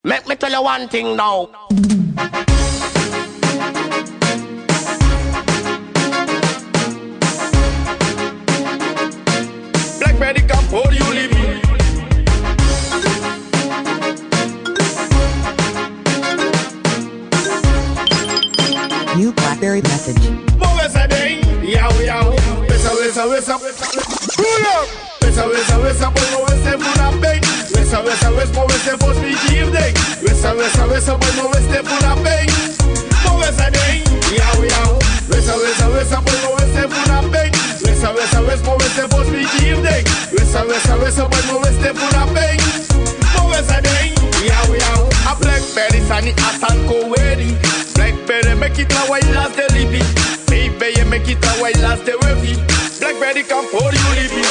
Make me tell you one thing now. Blackberry come for you leave me. New Blackberry message. Yow yow. Wesa wesa wesa. Pull up. Wesa wesa wesa. Boy mo weste puna bang. Wesa wesa wesa. Mo weste force me give day. Wesa wesa wesa. Boy mo weste puna bang. Mo wesa day. Yow yow. Wesa wesa wesa. Boy mo weste puna bang. Wesa wesa wesa. Mo weste force me give day. Wesa wesa wesa. Boy mo weste puna bang. Mo wesa day. Yow yow. A Blackberry sani asanko wedi. Blackberry make it away last the libi. Baby, make it away last the wavy. Blackberry come for you libi.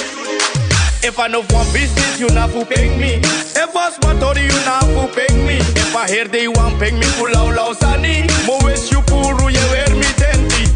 If I know one business, you not for paying me. If I smart or you not for paying me. If I hear they want paying me for low sani. Mo wes you puru ye wear me tenti.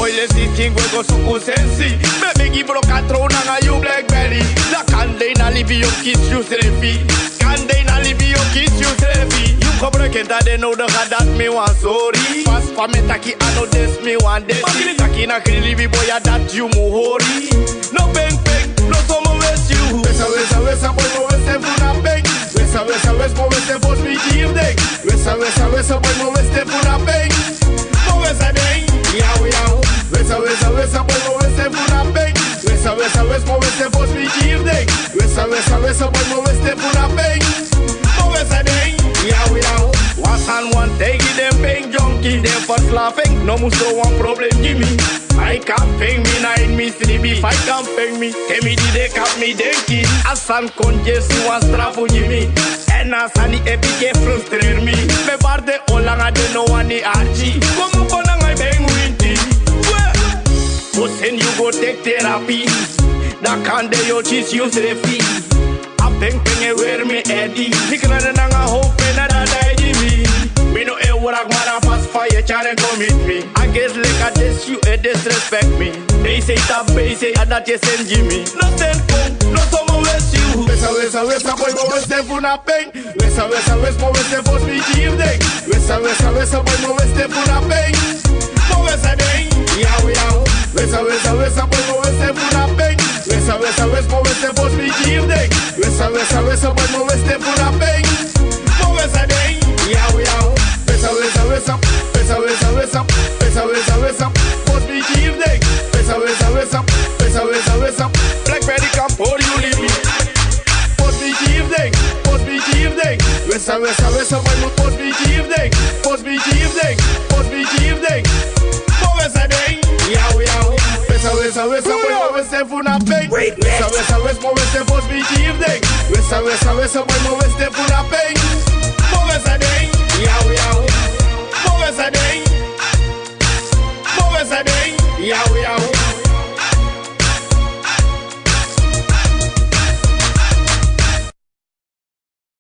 Oile si king we go suku sensi. Me give broka trona na you Blackberry. La kande na libi yo kiss you srefi. Kande na libi yo kiss you srefi. Cobra que da de no de that me want sorry. Fast for me taki I know this me want this. Magili taki na krili bi boy that you muhori. No bang bang, no someone with you. Wesa wesa wesa boy mo weste puna bang. Wesa wesa wesa mo weste force me give day. Wesa wesa wesa boy mo weste puna bang. Mo wesa day, yow yow. Wesa wesa wesa boy mo weste puna bang. Wesa wesa wesa mo weste force me give day. Wesa wesa wesa boy mo weste puna bang. Mo wesa day. Yow yow, one and one take it, them paying junkie. Them first laughing, no muso one problem give me. I can't pay me, night me sleepy. If I can't pay me, tell me did they cap me denki. Asan congestion was trafu me. And asani epi get frustrate me. Me barde olanga de no one ni archie. Como ponang I bang winty. Well, send you go take therapy. Da kande yo cheese use refi. Peng peng wear me Eddie. Nikna na nga hope na da me. Me no e warak mara pass fire chare commit me. I guess like I this you e disrespect me. They say that they say that you send Jimmy. No send phone, no someone with you. Wesa wesa wesa boy mo weste puna peng. Wesa wesa wesa mo weste force me give day. Wesa wesa wesa boy mo weste puna peng. Mo wesa day, yow yow. Wesa wesa wesa boy mo weste puna peng. Wesa wesa wesa mo weste force me give day. Wesa wesa wesa boy mo weste puna bang. Mo wesa day, yow yow. Wesa wesa wesa, wesa wesa wesa, wesa wesa wesa. Force me give day. Wesa wesa wesa, wesa wesa wesa. Blackberry come for you leave me. Force me give day, force me give day. Wesa wesa wesa boy mo force me give day. Force me give day, force me give day. Mo wesa day, yow yow. Wesa wesa wesa boy mo weste puna bang. Wesa wesa wesa mo weste force me give day. Wesa wesa wesa boy mo weste puna bang. Mo wesa day, yow yow. Mo wesa day, mo wesa day, yow